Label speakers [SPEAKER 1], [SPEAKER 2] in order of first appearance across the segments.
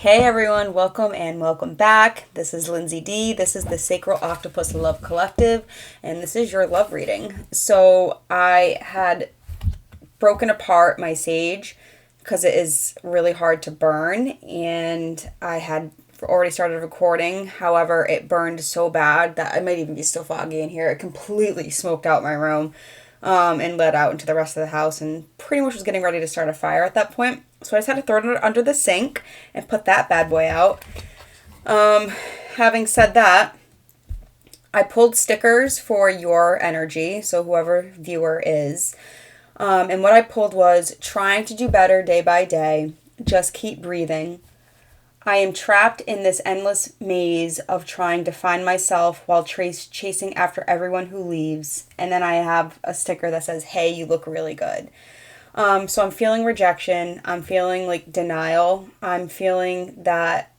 [SPEAKER 1] Hey everyone, welcome and welcome back. This is Lindsay D. This is the Sacral Octopus Love Collective, and this is your love reading. So, I had broken apart my sage because it is really hard to burn, and I had already started recording. However, it burned so bad that I might even be still foggy in here. It completely smoked out my room and led out into the rest of the house, and pretty much was getting ready to start a fire at that point. So I decided to throw it under the sink and put that bad boy out. Having said that, I pulled stickers for your energy, so whoever viewer is. And what I pulled was trying to do better day by day. Just keep breathing. I am trapped in this endless maze of trying to find myself while chasing after everyone who leaves. And then I have a sticker that says, "Hey, you look really good." So I'm feeling rejection. I'm feeling like denial. I'm feeling that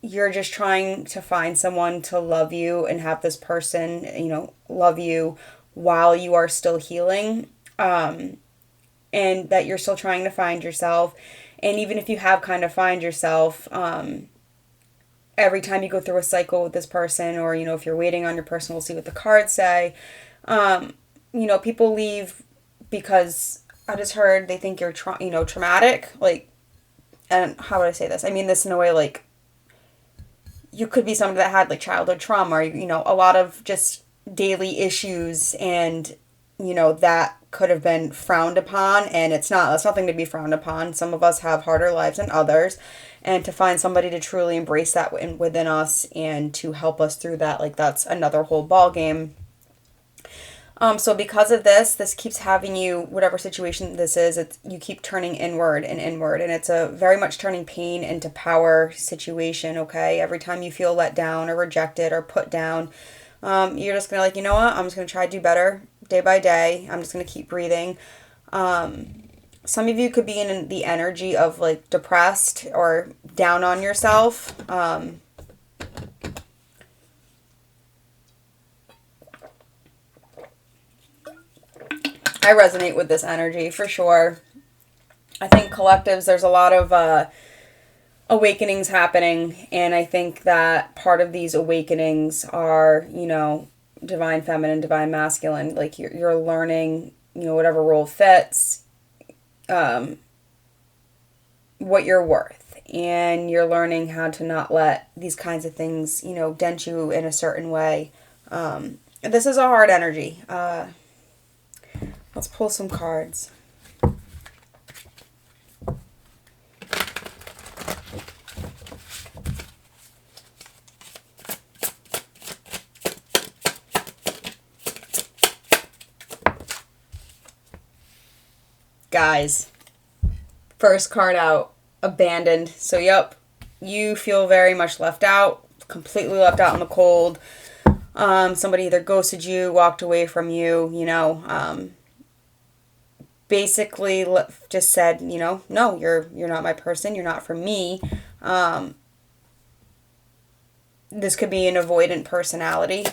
[SPEAKER 1] you're just trying to find someone to love you and have this person, love you while you are still healing. And that you're still trying to find yourself. And even if you have kind of find yourself, every time you go through a cycle with this person, or, if you're waiting on your person, we'll see what the cards say. People leave because I just heard they think you're, traumatic. Like, and how would I say this? I mean this in a way like you could be somebody that had like childhood trauma, or, a lot of just daily issues, and, that could have been frowned upon, and it's not. That's nothing to be frowned upon. Some of us have harder lives than others, and to find somebody to truly embrace that within us and to help us through that, like, that's another whole ball game. So because of this keeps having you, whatever situation this is, you keep turning inward and inward, and it's a very much turning pain into power situation, okay? Every time you feel let down or rejected or put down, you're just going to, like, you know what? I'm just going to try to do better day by day. I'm just going to keep breathing. Some of you could be in the energy of, like, depressed or down on yourself. I resonate with this energy for sure. I think collectives, there's a lot of awakenings happening, and I think that part of these awakenings are, divine feminine, divine masculine. Like, you're learning, whatever role fits, what you're worth, and you're learning how to not let these kinds of things, dent you in a certain way. This is a hard energy. Let's pull some cards. Guys, first card out, abandoned. So, yep, you feel very much left out, completely left out in the cold. Somebody either ghosted you, walked away from you, basically just said, no, you're not my person, you're not for me. This could be an avoidant personality.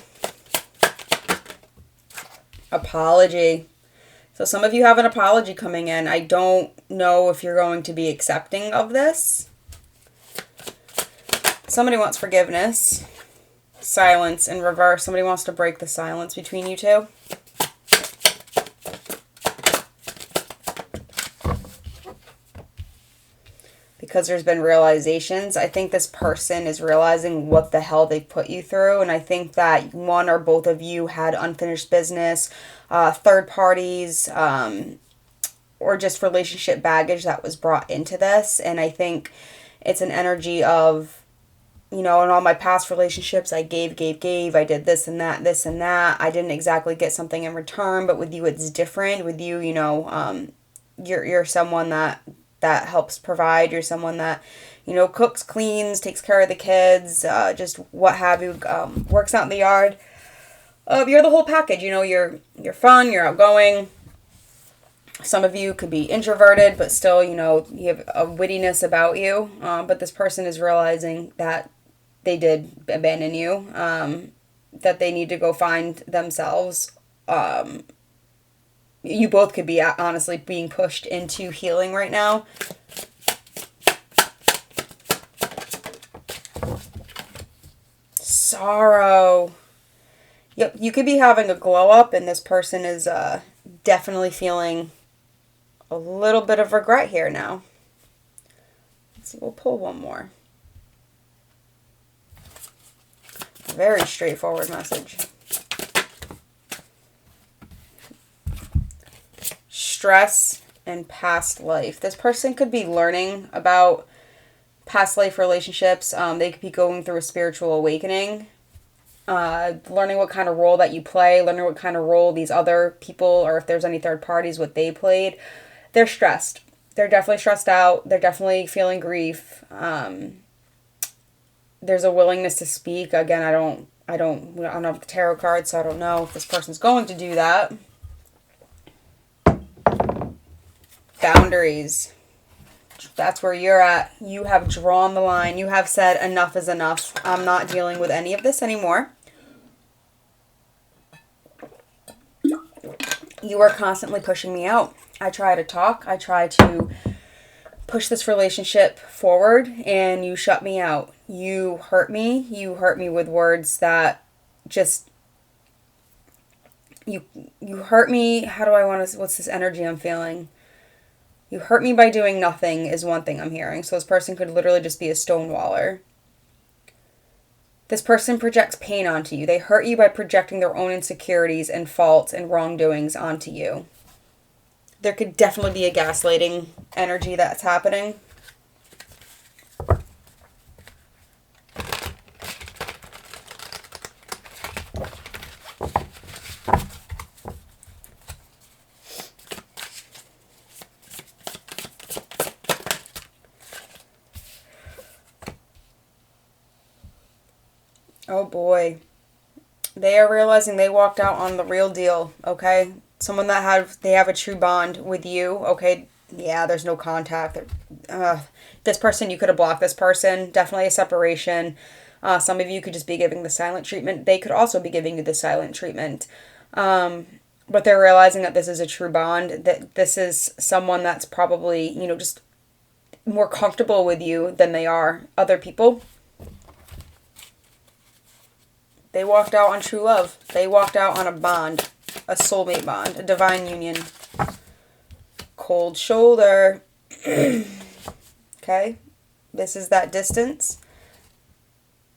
[SPEAKER 1] Apology. So some of you have an apology coming in. I don't know if you're going to be accepting of this. Somebody wants forgiveness. Silence in reverse. Somebody wants to break the silence between you two. Because there's been realizations. I think this person is realizing what the hell they put you through. And I think that one or both of you had unfinished business, third parties, or just relationship baggage that was brought into this. And I think it's an energy of, in all my past relationships, I gave. I did this and that. I didn't exactly get something in return, but with you, it's different. With you, you're someone that helps provide. You're someone that, cooks, cleans, takes care of the kids, just what have you, works out in the yard. You're the whole package. You're fun, you're outgoing. Some of you could be introverted, but still, you have a wittiness about you. But this person is realizing that they did abandon you, that they need to go find themselves. You both could be honestly being pushed into healing right now. sorrow. Yep, you could be having a glow up, and this person is definitely feeling a little bit of regret here now. Let's see, we'll pull one more. Very straightforward message. Stress and past life. This person could be learning about past life relationships. They could be going through a spiritual awakening. Learning what kind of role that you play, learning what kind of role these other people, or if there's any third parties, what they played. They're stressed. They're definitely stressed out. They're definitely feeling grief. There's a willingness to speak. Again, I don't have the tarot card, so I don't know if this person's going to do that. Boundaries. That's where you're at. You have drawn the line. You have said enough is enough. I'm not dealing with any of this anymore. You are constantly pushing me out. I try to talk. I try to push this relationship forward, and you shut me out. You hurt me. You hurt me with words that just... You hurt me. How do I want to... What's this energy I'm feeling? You hurt me by doing nothing is one thing I'm hearing. So this person could literally just be a stonewaller. This person projects pain onto you. They hurt you by projecting their own insecurities and faults and wrongdoings onto you. There could definitely be a gaslighting energy that's happening. Oh boy. They are realizing they walked out on the real deal, okay? Someone that they have a true bond with you, okay? Yeah, there's no contact. This person, you could have blocked this person. Definitely a separation. Some of you could just be giving the silent treatment. They could also be giving you the silent treatment. But they're realizing that this is a true bond. That this is someone that's probably, just more comfortable with you than they are other people. They walked out on true love. They walked out on a bond, a soulmate bond, a divine union. Cold shoulder. Okay? This is that distance.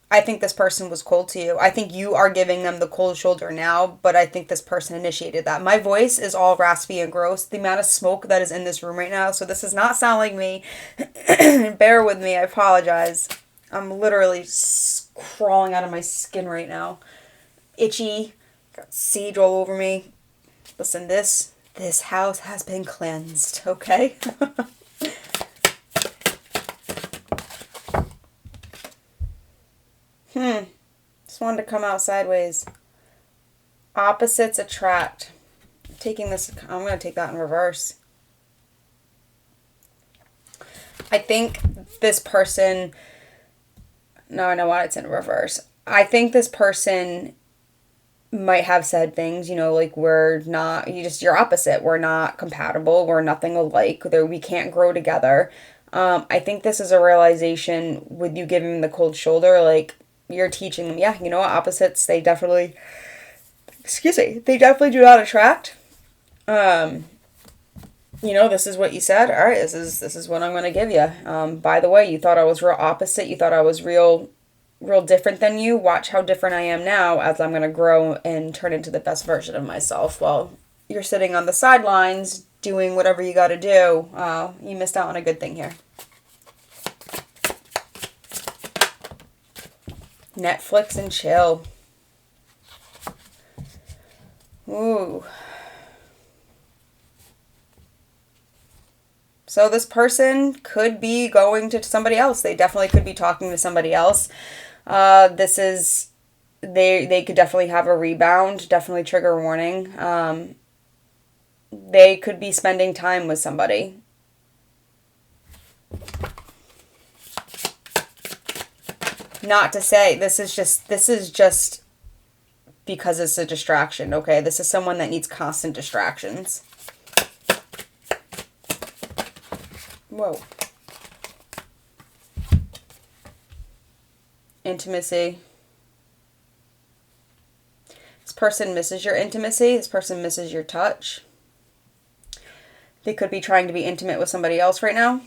[SPEAKER 1] I think this person was cold to you. I think you are giving them the cold shoulder now, but I think this person initiated that. My voice is all raspy and gross. The amount of smoke that is in this room right now, so this does not sound like me. Bear with me. I apologize. I'm literally crawling out of my skin right now. Itchy. Got sage all over me. Listen, this house has been cleansed, okay? Just wanted to come out sideways. Opposites attract. I'm going to take that in reverse. I think this person... No, I know why it's in reverse. I think this person might have said things, like we're not, you're opposite. We're not compatible. We're nothing alike. We can't grow together. I think this is a realization with you giving them the cold shoulder, like you're teaching them, yeah, opposites, they definitely do not attract. This is what you said. All right, this is what I'm going to give you. By the way, you thought I was real opposite. You thought I was real different than you. Watch how different I am now as I'm going to grow and turn into the best version of myself. Well, you're sitting on the sidelines doing whatever you got to do. You missed out on a good thing here. Netflix and chill. Ooh. So this person could be going to somebody else. They definitely could be talking to somebody else. They could definitely have a rebound, definitely trigger warning. They could be spending time with somebody. Not to say, this is just because it's a distraction, okay? This is someone that needs constant distractions. Whoa. Intimacy. person misses your intimacy. This person misses your touch. They could be trying to be intimate with somebody else right now.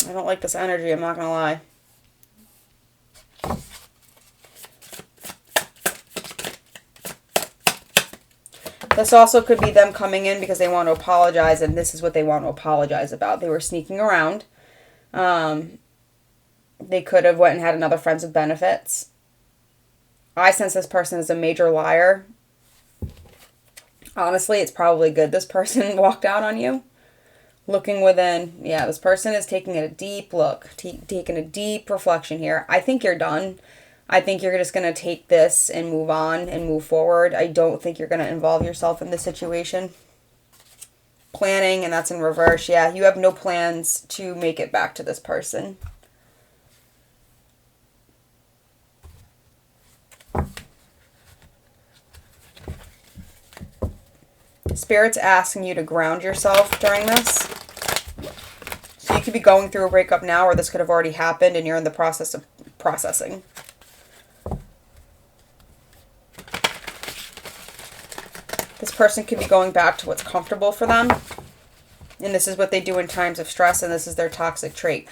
[SPEAKER 1] I don't like this energy, I'm not going to lie. This also could be them coming in because they want to apologize, and this is what they want to apologize about. They were sneaking around. They could have went and had another friends with benefits. I sense this person is a major liar. Honestly, it's probably good this person walked out on you. Looking within. Yeah, this person is taking a deep look. Taking a deep reflection here. I think you're done. I think you're just going to take this and move on and move forward. I don't think you're going to involve yourself in this situation. Planning, and that's in reverse. Yeah, you have no plans to make it back to this person. Spirit's asking you to ground yourself during this. So you could be going through a breakup now, or this could have already happened and you're in the process of processing. This person could be going back to what's comfortable for them. And this is what they do in times of stress, and this is their toxic trait.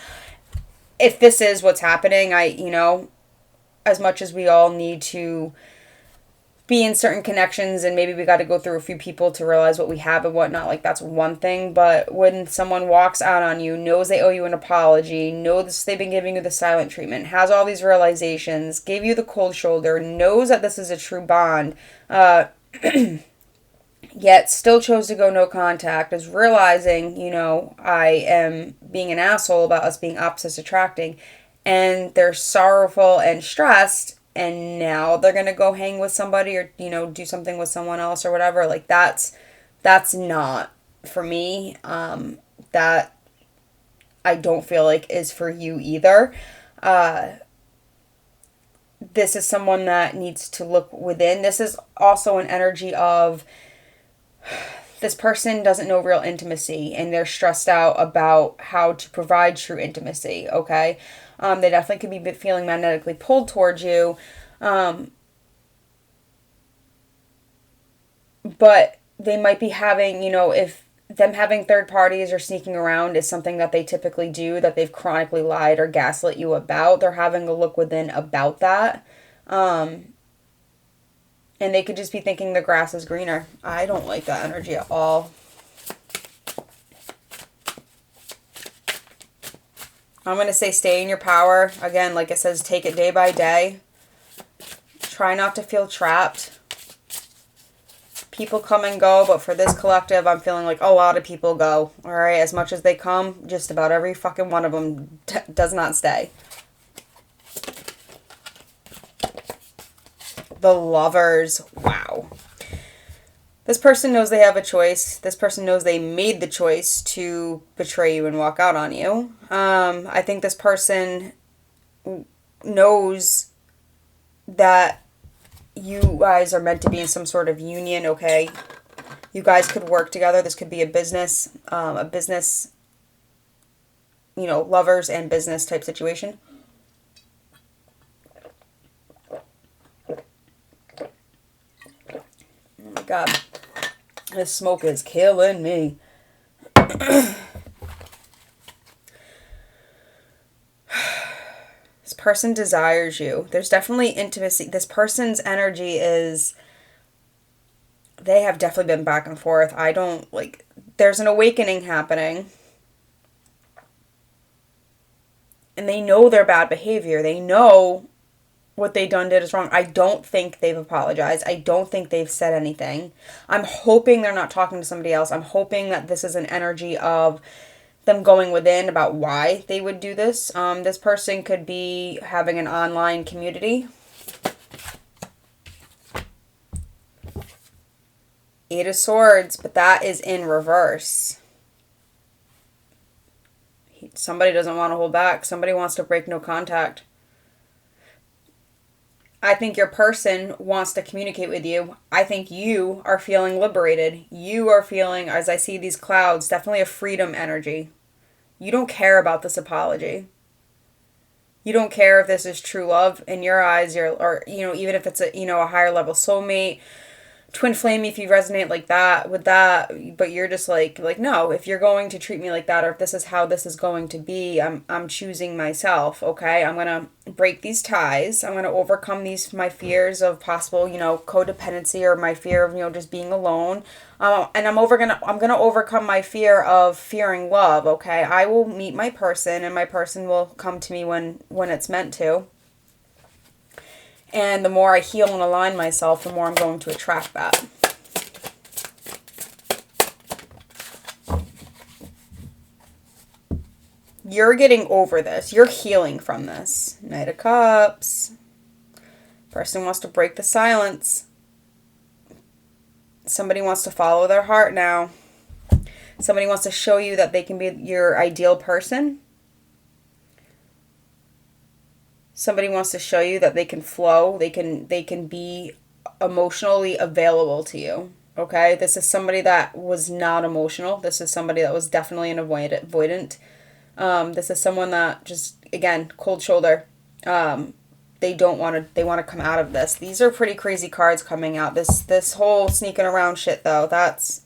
[SPEAKER 1] If this is what's happening, as much as we all need to be in certain connections, and maybe we got to go through a few people to realize what we have and whatnot, like that's one thing. But when someone walks out on you, knows they owe you an apology, knows they've been giving you the silent treatment, has all these realizations, gave you the cold shoulder, knows that this is a true bond, yet still chose to go no contact, is realizing, I am being an asshole about us being opposites attracting, and they're sorrowful and stressed, and now they're going to go hang with somebody or, do something with someone else or whatever. Like, that's not for me. That I don't feel like is for you either. This is someone that needs to look within. This is also an energy of this person doesn't know real intimacy, and they're stressed out about how to provide true intimacy, okay? They definitely could be feeling magnetically pulled towards you. But they might be having, if them having third parties or sneaking around is something that they typically do, that they've chronically lied or gaslit you about, they're having a look within about that. And they could just be thinking the grass is greener. I don't like that energy at all. I'm going to say stay in your power. Again, like it says, take it day by day. Try not to feel trapped. People come and go, but for this collective, I'm feeling like a lot of people go. All right, as much as they come, just about every fucking one of them does not stay. The Lovers. Wow. This person knows they have a choice. This person knows they made the choice to betray you and walk out on you. I think this person knows that you guys are meant to be in some sort of union, okay? You guys could work together. This could be a business, lovers and business type situation. Oh my God. This smoke is killing me. This person desires you. There's definitely intimacy. This person's energy is... They have definitely been back and forth. There's an awakening happening. And they know their bad behavior. They know what they did is wrong. I don't think they've apologized. I don't think they've said anything. I'm hoping they're not talking to somebody else. I'm hoping that this is an energy of them going within about why they would do this. This person could be having an online community. Eight of Swords, but that is in reverse. Somebody doesn't want to hold back. Somebody wants to break no contact. I think your person wants to communicate with you. I think you are feeling liberated. You are feeling, as I see these clouds, definitely a freedom energy. You don't care about this apology. You don't care if this is true love in your eyes, or even if it's a higher level soulmate, twin flame, if you resonate like that with that, but you're just like no, if you're going to treat me like that, or if this is how this is going to be, I'm choosing myself. Okay, I'm gonna break these ties. I'm gonna overcome my fears of possible codependency, or my fear of just being alone. And I'm gonna overcome my fear of fearing love. Okay, I will meet my person, and my person will come to me when it's meant to. And the more I heal and align myself, the more I'm going to attract that. You're getting over this. You're healing from this. Knight of Cups. Person wants to break the silence. Somebody wants to follow their heart now. Somebody wants to show you that they can be your ideal person. Somebody wants to show you that they can flow, they can be emotionally available to you. Okay? This is somebody that was not emotional. This is somebody that was definitely an avoidant. This is someone that just, again, cold shoulder. They want to come out of this. These are pretty crazy cards coming out. This whole sneaking around shit though, that's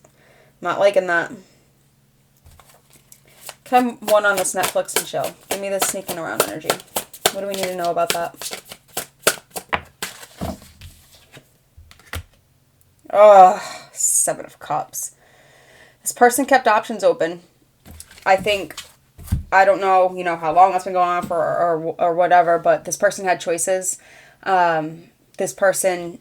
[SPEAKER 1] not liking that. Come one on this Netflix and chill. Give me this sneaking around energy. What do we need to know about that? Oh, Seven of Cups. This person kept options open. I don't know, how long that's been going on for or whatever, but this person had choices. This person,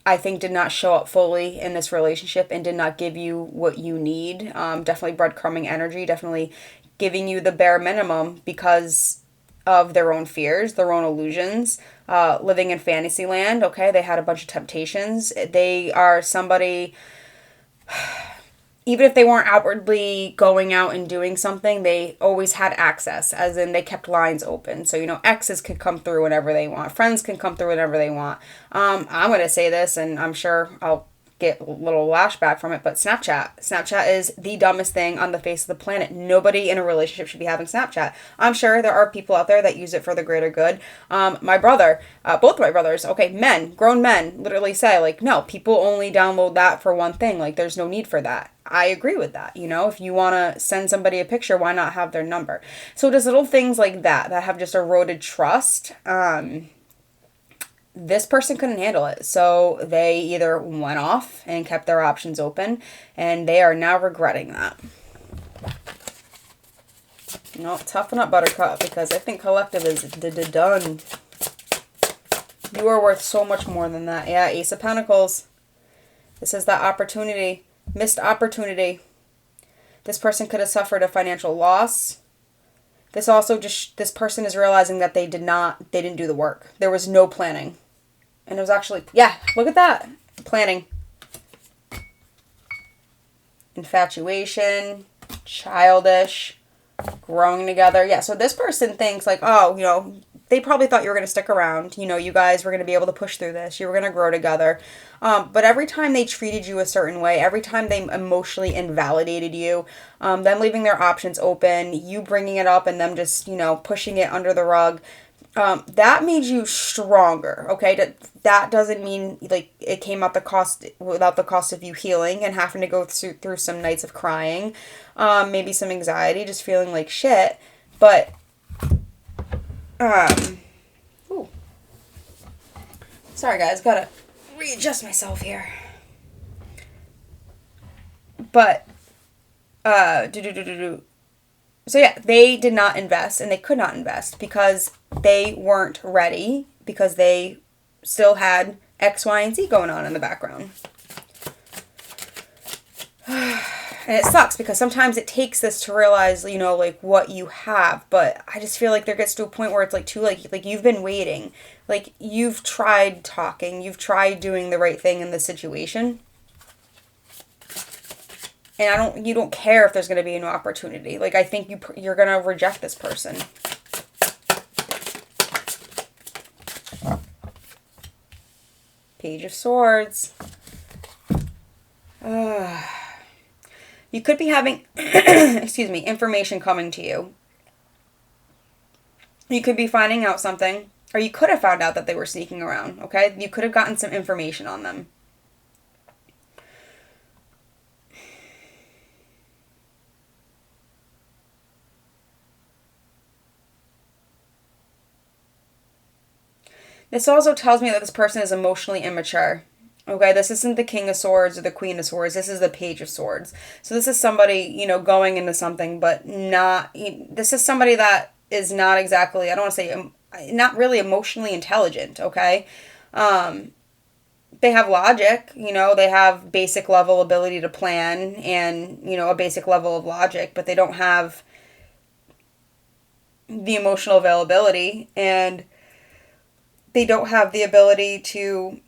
[SPEAKER 1] I think, did not show up fully in this relationship and did not give you what you need. Definitely breadcrumbing energy, definitely giving you the bare minimum because of their own fears, their own illusions, living in fantasy land. Okay, they had a bunch of temptations. They are somebody, even if they weren't outwardly going out and doing something, they always had access, as in they kept lines open. So, exes could come through whenever they want. Friends can come through whenever they want. I'm going to say this, and I'm sure I'll get a little lashback from it, but Snapchat is the dumbest thing on the face of the planet. Nobody in a relationship should be having Snapchat. I'm sure there are people out there that use it for the greater good. My brother, both of my brothers, okay, grown men literally say, like, no, people only download that for one thing. Like, there's no need for that. I agree with that. If you want to send somebody a picture, why not have their number? So just little things like that have just eroded trust. This person couldn't handle it. So they either went off and kept their options open, and they are now regretting that. Toughen up, Buttercup, because I think collective is done. You are worth so much more than that. Yeah, Ace of Pentacles. This is that opportunity. Missed opportunity. This person could have suffered a financial loss. This person is realizing that they didn't do the work. There was no planning. And it was actually, yeah, look at that. Planning. Infatuation. Childish. Growing together. Yeah, so this person thinks like, oh, they probably thought you were going to stick around. You guys were going to be able to push through this. You were going to grow together. But every time they treated you a certain way, every time they emotionally invalidated you, them leaving their options open, you bringing it up and them just, pushing it under the rug, that made you stronger, okay? That doesn't mean, like, it came at without the cost of you healing and having to go through some nights of crying, maybe some anxiety, just feeling like shit, but, ooh. Sorry, guys, gotta readjust myself here. But, so yeah, they did not invest, and they could not invest because they weren't ready, because they still had X, Y, and Z going on in the background. And it sucks because sometimes it takes this to realize, like what you have. But I just feel like there gets to a point where it's like too late. Like you've been waiting. Like you've tried talking. You've tried doing the right thing in the situation. And you don't care if there's going to be a new opportunity. Like I think you're going to reject this person. Page of Swords. You could be having, excuse me, information coming to you. You could be finding out something, or you could have found out that they were sneaking around, okay? You could have gotten some information on them. This also tells me that this person is emotionally immature. Okay, this isn't the King of Swords or the Queen of Swords. This is the Page of Swords. So this is somebody, going into something, but not. This is somebody that is not exactly, I don't want to say, not really emotionally intelligent, okay? They have logic, they have basic level ability to plan and, a basic level of logic, but they don't have the emotional availability, and they don't have the ability to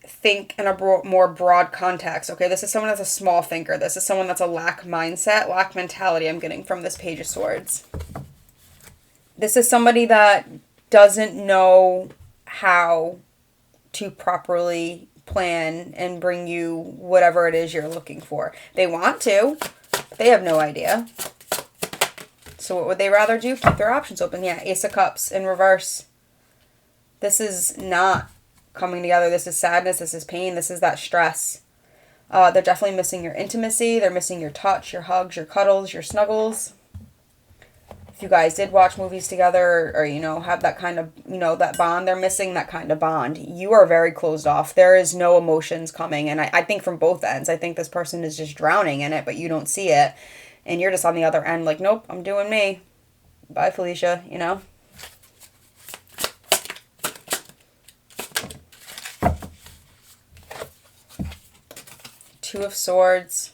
[SPEAKER 1] think in a more broad context. Okay, this is someone that's a small thinker. This is someone that's a lack mindset, lack mentality I'm getting from this Page of Swords. This is somebody that doesn't know how to properly plan and bring you whatever it is you're looking for. They want to, but they have no idea. So what would they rather do? Keep their options open. Yeah, Ace of Cups in reverse. This is not coming together. This is sadness. This is pain. This is that stress. They're definitely missing your intimacy. They're missing your touch, your hugs, your cuddles, your snuggles. If you guys did watch movies together or have that kind of, that bond, they're missing that kind of bond. You are very closed off. There is no emotions coming. And I think from both ends, I think this person is just drowning in it, but you don't see it. And you're just on the other end like, nope, I'm doing me. Bye, Felicia, Two of Swords.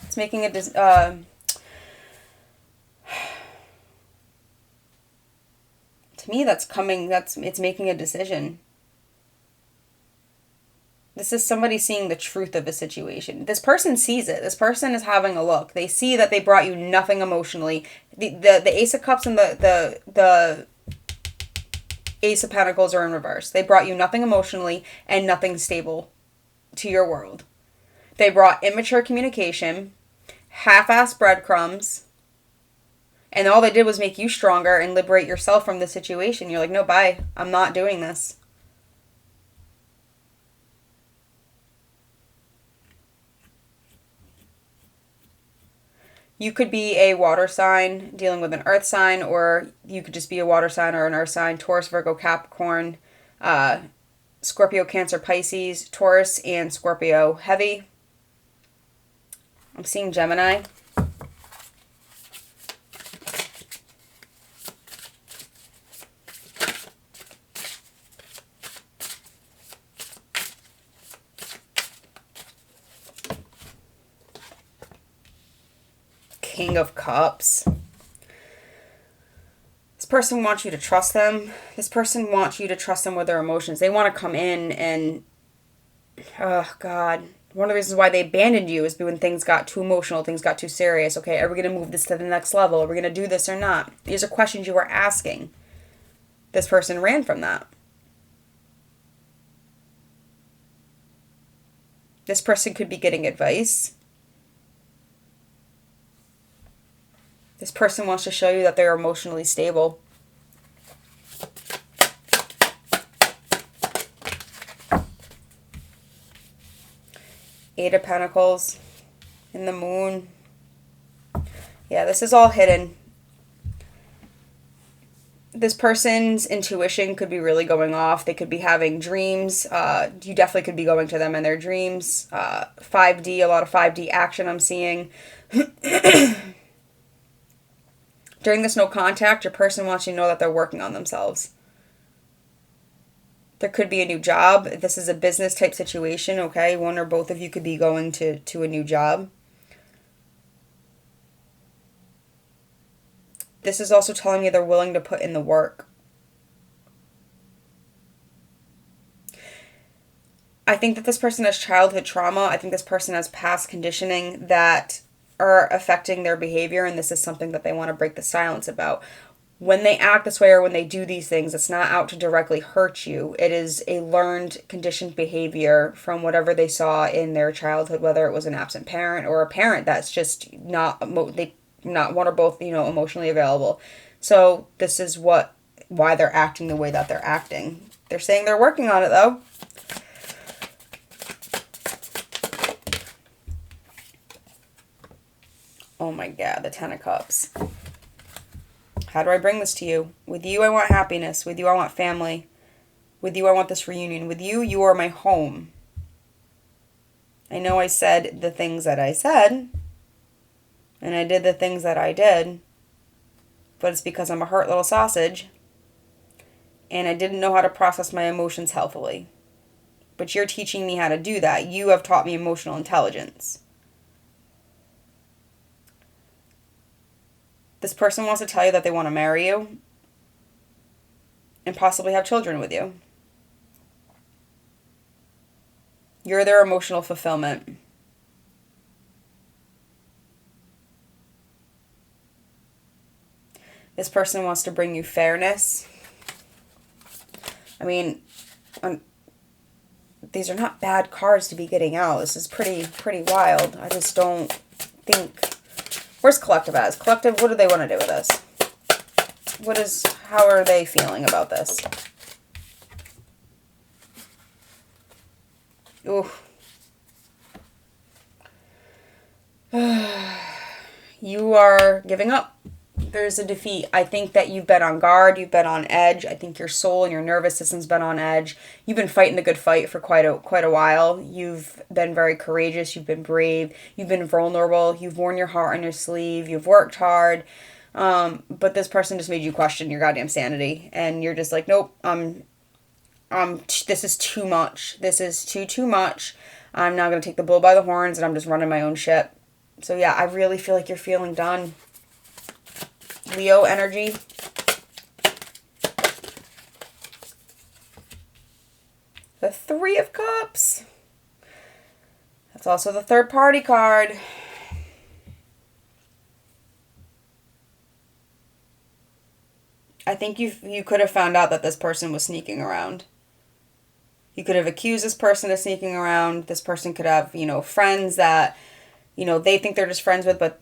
[SPEAKER 1] It's making a to me it's making a decision. This is somebody seeing the truth of a situation. This person sees it. This person is having a look. They see that they brought you nothing emotionally. The Ace of Cups and the Ace of Pentacles are in reverse. They brought you nothing emotionally and nothing stable to your world. They brought immature communication, half-assed breadcrumbs, and all they did was make you stronger and liberate yourself from the situation. You're like, no, bye. I'm not doing this. You could be a water sign dealing with an earth sign, or you could just be a water sign or an earth sign. Taurus, Virgo, Capricorn, Scorpio, Cancer, Pisces, Taurus, and Scorpio heavy. I'm seeing Gemini. King of Cups. This person wants you to trust them. This person wants you to trust them with their emotions. They want to come in and, oh God, one of the reasons why they abandoned you is when things got too emotional, things got too serious. Okay, are we going to move this to the next level? Are we going to do this or not? These are questions you were asking. This person ran from that. This person could be getting advice. This person wants to show you that they're emotionally stable. Eight of Pentacles in the Moon. Yeah, this is all hidden. This person's intuition could be really going off. They could be having dreams. You definitely could be going to them in their dreams. 5D, a lot of 5D action I'm seeing. During this no contact, your person wants you to know that they're working on themselves. There could be a new job. This is a business type situation, okay? One or both of you could be going to a new job. This is also telling me they're willing to put in the work. I think that this person has childhood trauma. I think this person has past conditioning that are affecting their behavior, and this is something that they want to break the silence about. When they act this way or when they do these things, it's not out to directly hurt you. It is a learned, conditioned behavior from whatever they saw in their childhood, whether it was an absent parent or a parent that's just not one or both, emotionally available. So this is what why they're acting the way that they're acting. They're saying they're working on it, though. Oh my God, the Ten of Cups. How do I bring this to you? With you, I want happiness. With you, I want family. With you, I want this reunion. With you, you are my home. I know I said the things that I said, and I did the things that I did, but it's because I'm a hurt little sausage, and I didn't know how to process my emotions healthily. But you're teaching me how to do that. You have taught me emotional intelligence. This person wants to tell you that they want to marry you and possibly have children with you. You're their emotional fulfillment. This person wants to bring you fairness. I mean, these are not bad cards to be getting out. This is pretty wild. I just don't think... Where's Collective at? Collective, what do they want to do with this? How are they feeling about this? Ooh. You are giving up. There's a defeat. I think that you've been on guard. You've been on edge. I think your soul and your nervous system's been on edge. You've been fighting the good fight for quite a while. You've been very courageous. You've been brave. You've been vulnerable. You've worn your heart on your sleeve. You've worked hard. But this person just made you question your goddamn sanity. And you're just like, nope, this is too much. This is too much. I'm now going to take the bull by the horns and I'm just running my own ship. So yeah, I really feel like you're feeling done. Leo energy. The Three of Cups. That's also the third party card. I think you could have found out that this person was sneaking around. You could have accused this person of sneaking around. This person could have, friends that, they think they're just friends with, but,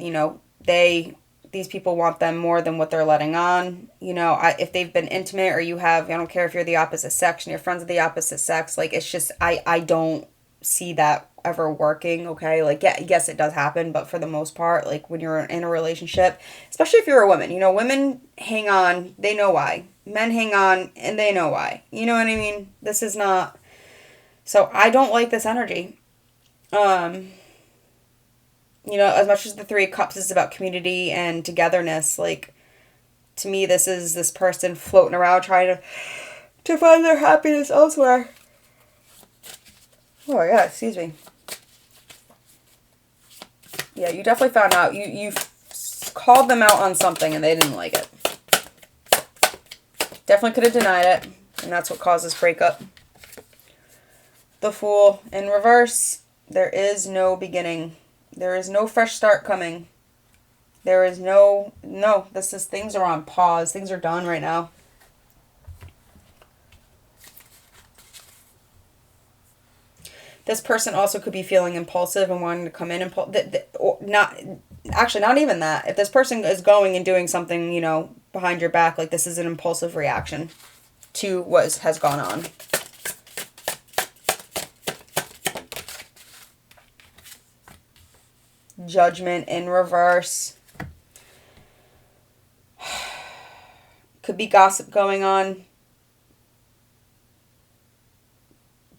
[SPEAKER 1] these people want them more than what they're letting on. If they've been intimate or I don't care if you're the opposite sex and you're friends with the opposite sex, it's just, I don't see that ever working, okay? Yes, it does happen, but for the most part, when you're in a relationship, especially if you're a woman, women hang on, they know why. Men hang on, and they know why. You know what I mean? This is not... So, I don't like this energy. As much as the Three of Cups is about community and togetherness, to me, this is this person floating around trying to find their happiness elsewhere. Oh, yeah, excuse me. Yeah, you definitely found out. You called them out on something and they didn't like it. Definitely could have denied it, and that's what caused this breakup. The Fool in reverse. There is no beginning. There is no fresh start coming. There is no, things are on pause. Things are done right now. This person also could be feeling impulsive and wanting to come in not even that. If this person is going and doing something, behind your back, this is an impulsive reaction to what has gone on. Judgment in reverse. Could be gossip going on.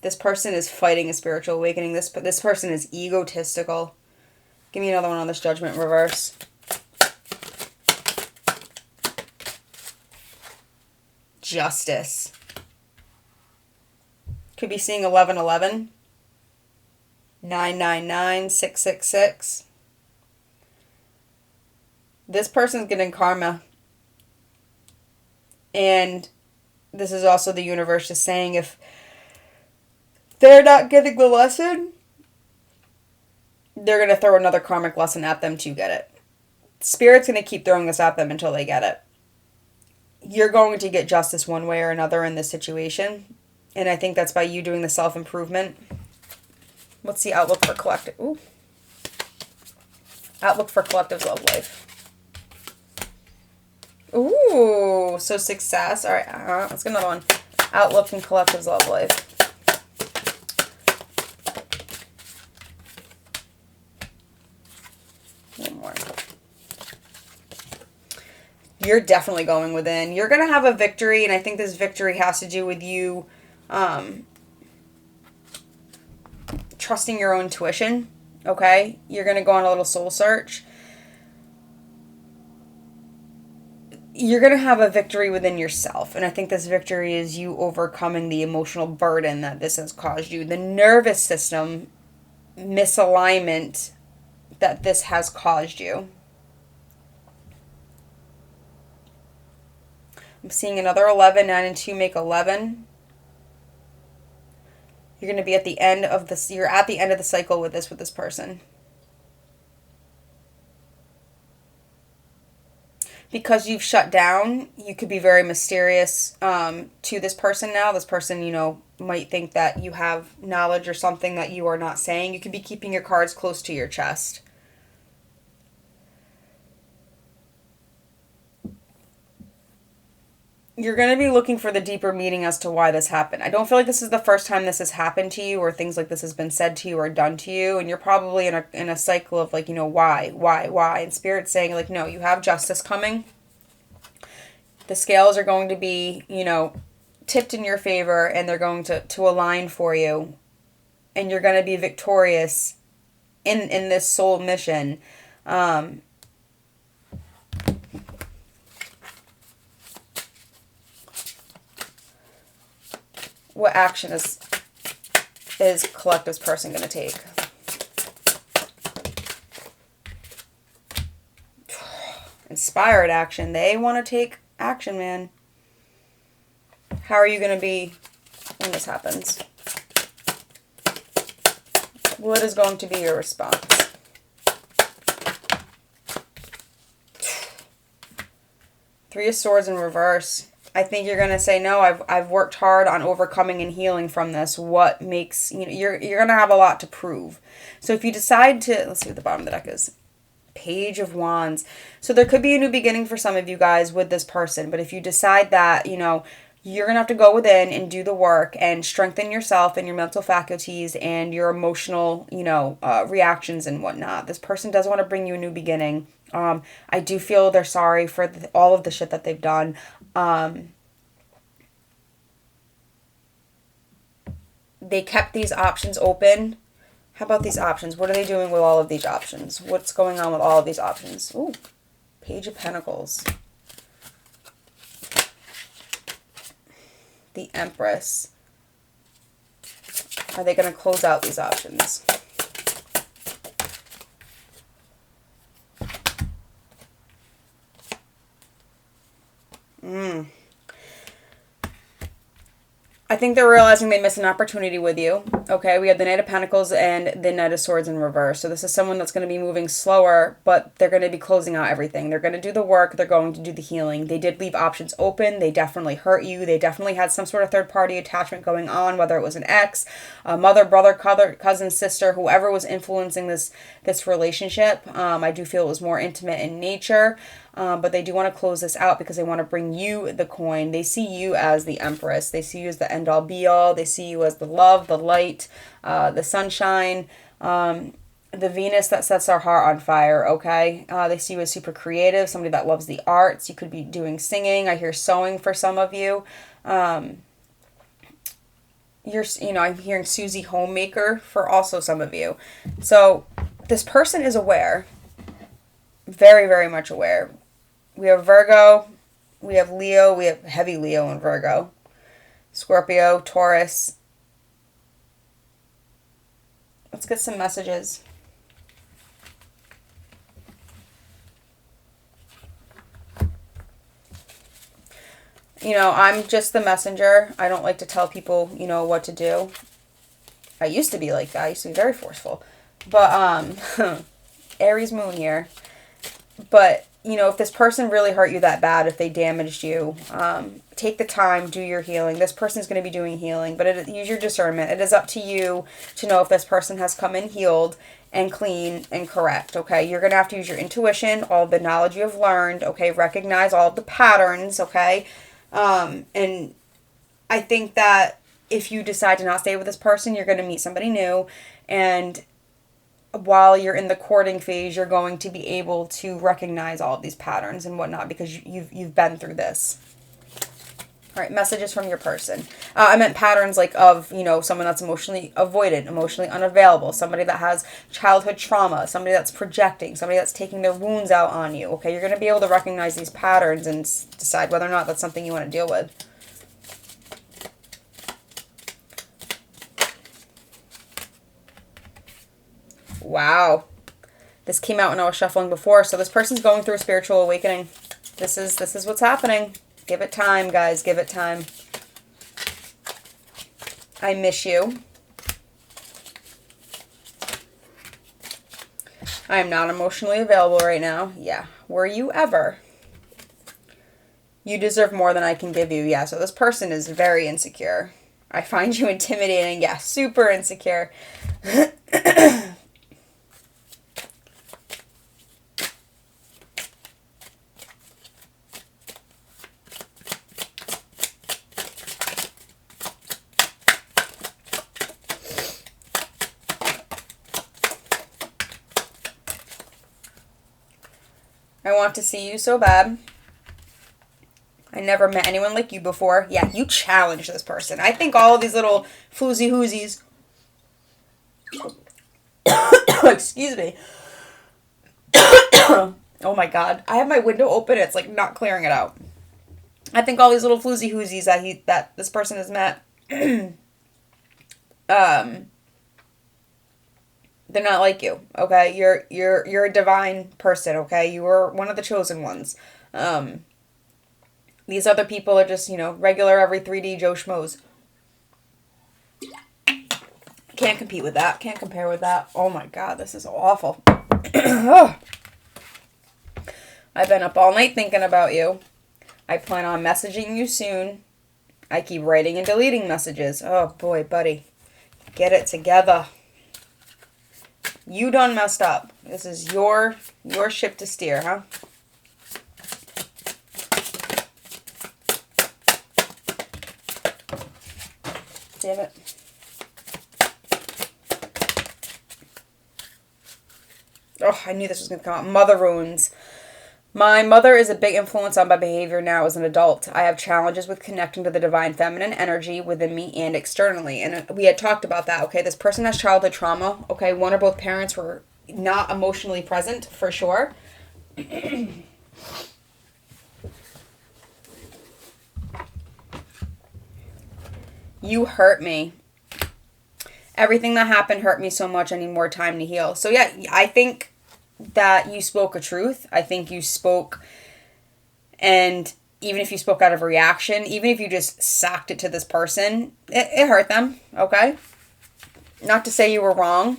[SPEAKER 1] This person is fighting a spiritual awakening. This person is egotistical. Give me another one on this Judgment in reverse. Justice. Could be seeing 1111. 999, 666. This person's getting karma. And this is also the universe just saying if they're not getting the lesson, they're going to throw another karmic lesson at them to get it. Spirit's going to keep throwing this at them until they get it. You're going to get justice one way or another in this situation. And I think that's by you doing the self-improvement. What's the outlook for collective? Ooh. Outlook for collective's love life. Ooh, So success. All right, let's get another one. Outlook and collective's love life. One more. You're definitely going within. You're going to have a victory, and I think this victory has to do with you trusting your own intuition, okay? You're going to go on a little soul search. You're going to have a victory within yourself, and I think this victory is you overcoming the emotional burden that this has caused you. The nervous system misalignment that this has caused you. I'm seeing another 11. 9 and 2 make 11. You're going to be at the end of this. You're at the end of the cycle with this person. Because you've shut down, you could be very mysterious to this person now. This person, might think that you have knowledge or something that you are not saying. You could be keeping your cards close to your chest. You're going to be looking for the deeper meaning as to why this happened. I don't feel like this is the first time this has happened to you, or things like this has been said to you or done to you, and you're probably in a cycle of like, why? And Spirit's saying like, no, you have justice coming. The scales are going to be, tipped in your favor, and they're going to align for you, and you're going to be victorious in this soul mission. What action is Collective's person going to take? Inspired action. They want to take action, man. How are you going to be when this happens? What is going to be your response? Three of Swords in reverse. I think you're going to say, no, I've worked hard on overcoming and healing from this. What makes, you're going to have a lot to prove. So if you decide to, let's see what the bottom of the deck is. Page of Wands. So there could be a new beginning for some of you guys with this person. But if you decide that, you're going to have to go within and do the work and strengthen yourself and your mental faculties and your emotional, reactions and whatnot. This person does want to bring you a new beginning. I do feel they're sorry for all of the shit that they've done. They kept these options open. How about these options? What are they doing with all of these options? What's going on with all of these options? Ooh, Page of Pentacles. The Empress. Are they going to close out these options? I think they're realizing they missed an opportunity with you. Okay, we have the Knight of Pentacles and the Knight of Swords in reverse. So this is someone that's going to be moving slower, but they're going to be closing out everything. They're going to do the work. They're going to do the healing. They did leave options open. They definitely hurt you. They definitely had some sort of third-party attachment going on, whether it was an ex, a mother, brother, cousin, sister, whoever was influencing this relationship. I do feel it was more intimate in nature. But they do want to close this out because they want to bring you the coin. They see you as the Empress. They see you as the end-all, be-all. They see you as the love, the light, the sunshine, the Venus that sets our heart on fire, okay? They see you as super creative, somebody that loves the arts. You could be doing singing. I hear sewing for some of you. I'm hearing Susie Homemaker for also some of you. So this person is aware, very, very much aware. We have Virgo, we have Leo, we have heavy Leo and Virgo, Scorpio, Taurus. Let's get some messages. I'm just the messenger. I don't like to tell people, what to do. I used to be like that. I used to be very forceful. But, Aries moon here. But, if this person really hurt you that bad, if they damaged you, take the time, do your healing. This person's going to be doing healing, but use your discernment. It is up to you to know if this person has come in healed and clean and correct, okay? You're going to have to use your intuition, all the knowledge you have learned, okay? Recognize all of the patterns, okay? And I think that if you decide to not stay with this person, you're going to meet somebody new, and while you're in the courting phase, you're going to be able to recognize all of these patterns and whatnot because you've been through this. All right, messages from your person. I meant patterns like of, someone that's emotionally avoided, emotionally unavailable, somebody that has childhood trauma, somebody that's projecting, somebody that's taking their wounds out on you. Okay, you're going to be able to recognize these patterns and decide whether or not that's something you want to deal with. Wow. This came out when I was shuffling before. So this person's going through a spiritual awakening. This is what's happening. Give it time, guys. Give it time. I miss you. I am not emotionally available right now. Yeah. Were you ever? You deserve more than I can give you. Yeah, so this person is very insecure. I find you intimidating. Yeah, super insecure. I want to see you so bad. I never met anyone like you before. Yeah, you challenge this person. I think all of these little floozy hoozies. Excuse me. Oh my god. I have my window open. It's like not clearing it out. I think all these little floozy hoozies that this person has met. They're not like you, okay? You're a divine person, okay? You were one of the chosen ones. These other people are just, regular every 3D Joe Schmoes. Can't compete with that. Can't compare with that. Oh my god, this is awful. I've been up all night thinking about you. I plan on messaging you soon. I keep writing and deleting messages. Oh boy, buddy. Get it together. You done messed up. This is your ship to steer, huh? Damn it. Oh, I knew this was going to come out. Mother wounds. My mother is a big influence on my behavior now as an adult. I have challenges with connecting to the divine feminine energy within me and externally. And we had talked about that, okay? This person has childhood trauma, okay? One or both parents were not emotionally present, for sure. You hurt me. Everything that happened hurt me so much. I need more time to heal. So yeah, I think that you spoke a truth. I think you spoke, and even if you spoke out of reaction, even if you just socked it to this person, it hurt them, okay? Not to say you were wrong.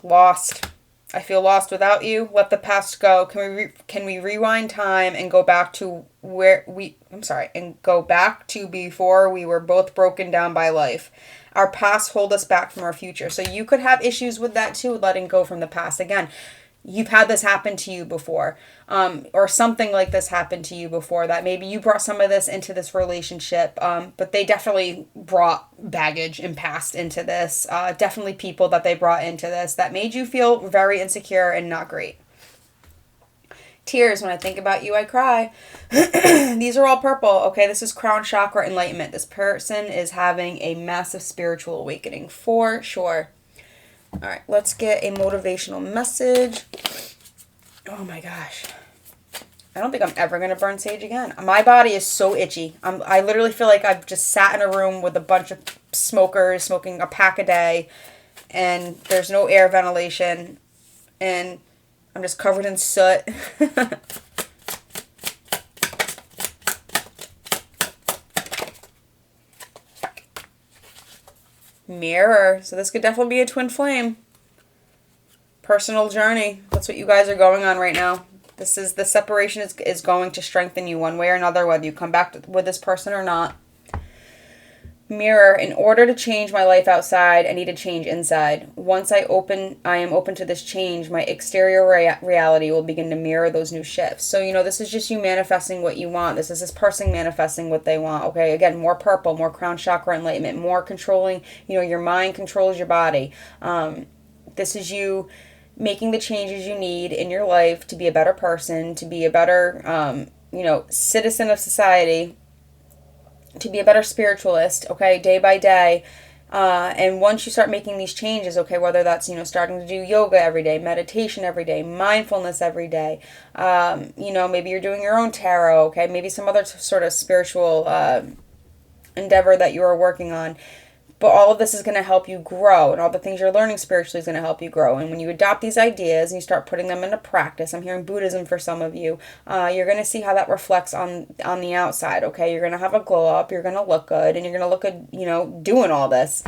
[SPEAKER 1] Lost. I feel lost without you. Let the past go. Can we rewind time and go back to go back to before we were both broken down by life. Our past hold us back from our future. So you could have issues with that too, letting go from the past. Again, you've had this happen to you before, or something like this happened to you before, that maybe you brought some of this into this relationship, but they definitely brought baggage and past into this. Definitely people that they brought into this that made you feel very insecure and not great. Tears. When I think about you, I cry. These are all purple. Okay, this is crown chakra enlightenment. This person is having a massive spiritual awakening for sure. All right, let's get a motivational message. Oh my gosh. I don't think I'm ever going to burn sage again. My body is so itchy. I literally feel like I've just sat in a room with a bunch of smokers smoking a pack a day, and there's no air ventilation, and I'm just covered in soot. Mirror. So this could definitely be a twin flame. Personal journey. That's what you guys are going on right now. The separation is going to strengthen you one way or another, whether you come back with this person or not. Mirror, in order to change my life outside, I need to change inside. Once I am open to this change, my exterior reality will begin to mirror those new shifts. So, this is just you manifesting what you want. This is this person manifesting what they want. Okay, again, more purple, more crown chakra enlightenment, more controlling, your mind controls your body. This is you making the changes you need in your life to be a better person, to be a better, citizen of society, to be a better spiritualist, okay, day by day. And once you start making these changes, okay, whether that's, starting to do yoga every day, meditation every day, mindfulness every day, maybe you're doing your own tarot, okay, maybe some other sort of spiritual endeavor that you are working on. But all of this is going to help you grow, and all the things you're learning spiritually is going to help you grow. And when you adopt these ideas and you start putting them into practice, I'm hearing Buddhism for some of you, you're going to see how that reflects on the outside, okay? You're going to have a glow up, you're going to look good, and you're going to look good, doing all this.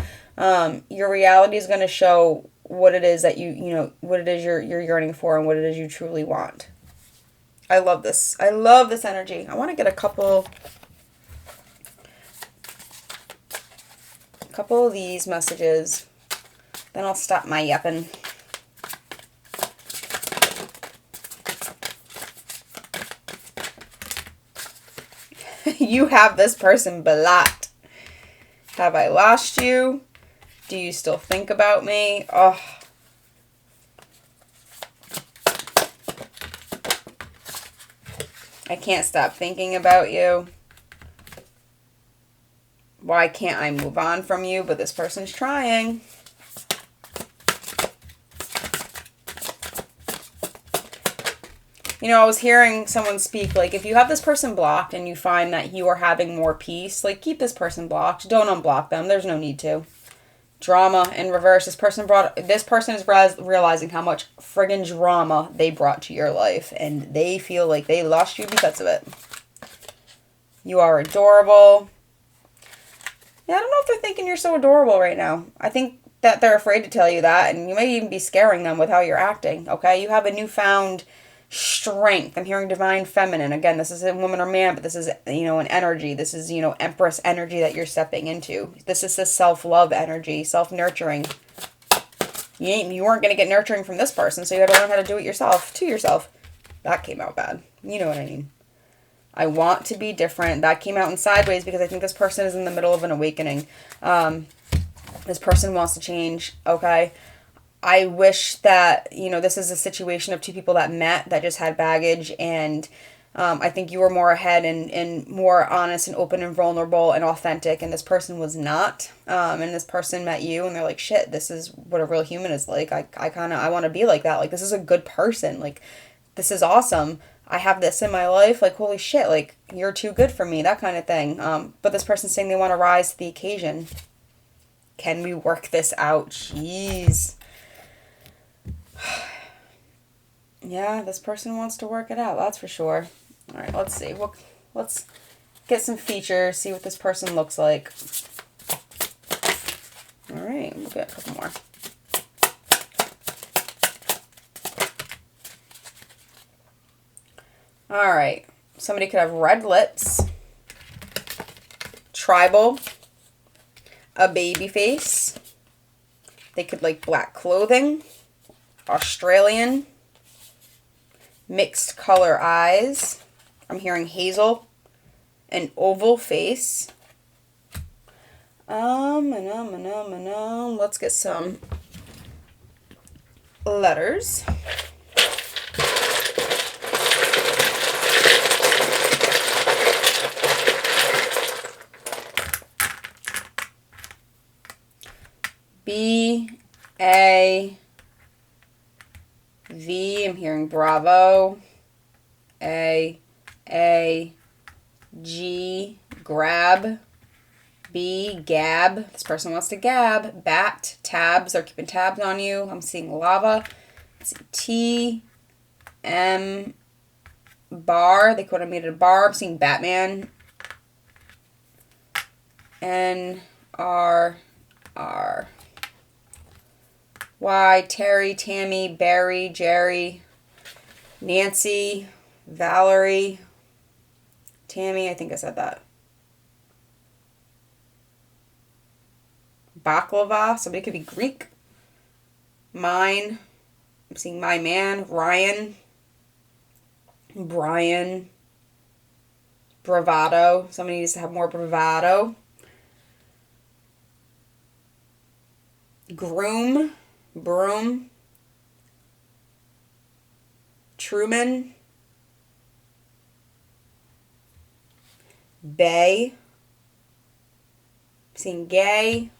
[SPEAKER 1] Your reality is going to show what it is that what it is you're yearning for and what it is you truly want. I love this. I love this energy. I want to get a couple of these messages, then I'll stop my yapping. You have this person blocked. Have I lost you? Do you still think about me? Oh. I can't stop thinking about you. Why can't I move on from you? But this person's trying. I was hearing someone speak, like, if you have this person blocked and you find that you are having more peace, like, keep this person blocked. Don't unblock them. There's no need to. Drama in reverse. This person is realizing how much friggin' drama they brought to your life, and they feel like they lost you because of it. You are adorable. Yeah, I don't know if they're thinking you're so adorable right now. I think that they're afraid to tell you that, and you may even be scaring them with how you're acting, okay? You have a newfound strength. I'm hearing divine feminine. Again, this is a woman or man, but this is, an energy. This is, empress energy that you're stepping into. This is the self-love energy, self-nurturing. You weren't going to get nurturing from this person, so you had to learn how to do it yourself, to yourself. That came out bad. You know what I mean. I want to be different. That came out in sideways because I think this person is in the middle of an awakening. This person wants to change, okay? I wish that, this is a situation of two people that met that just had baggage, and I think you were more ahead and more honest and open and vulnerable and authentic, and this person was not. And this person met you, and they're like, shit, this is what a real human is like. I want to be like that. Like, this is a good person. Like, this is awesome. I have this in my life, like, holy shit, like, you're too good for me, that kind of thing. But this person's saying they want to rise to the occasion. Can we work this out? Jeez. Yeah, this person wants to work it out, that's for sure. All right, let's see. Let's get some features, see what this person looks like. All right, we'll get a couple more. All right, somebody could have red lips, tribal, a baby face. They could like black clothing, Australian, mixed color eyes. I'm hearing hazel, an oval face. Let's get some letters. B, A, V, I'm hearing bravo. A, G, grab. B, gab. This person wants to gab. Bat, tabs. They're keeping tabs on you. I'm seeing lava. Let's see. T, M, bar. They could have made it a bar. I'm seeing Batman. N, R, R. Y, Terry, Tammy, Barry, Jerry, Nancy, Valerie, Tammy, I think I said that. baklava. Somebody could be Greek. Mine. I'm seeing my man. Ryan. Brian. Bravado. Somebody needs to have more bravado. Groom. Broom. Truman. Bay. I'm seeing gay.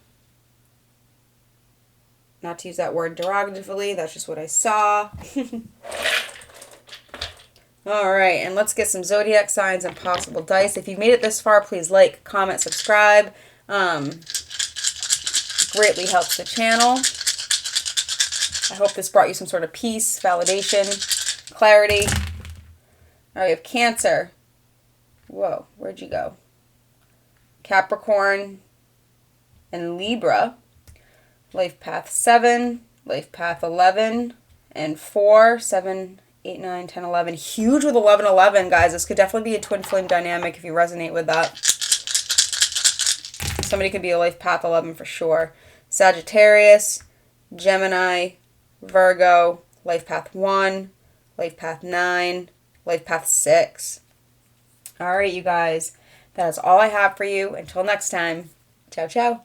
[SPEAKER 1] Not to use that word derogatively, that's just what I saw. Alright, and let's get some zodiac signs and possible dice. If you've made it this far, please like, comment, subscribe. Greatly helps the channel. I hope this brought you some sort of peace, validation, clarity. Alright, we have Cancer. Whoa, where'd you go? Capricorn and Libra. Life path 7, life path 11, and 4, 7, 8, 9, 10, 11. Huge with 11, 11, guys. This could definitely be a twin flame dynamic if you resonate with that. Somebody could be a life path 11 for sure. Sagittarius, Gemini, Virgo, life path 1, life path 9, life path 6. All right, you guys. That is all I have for you. Until next time, ciao, ciao.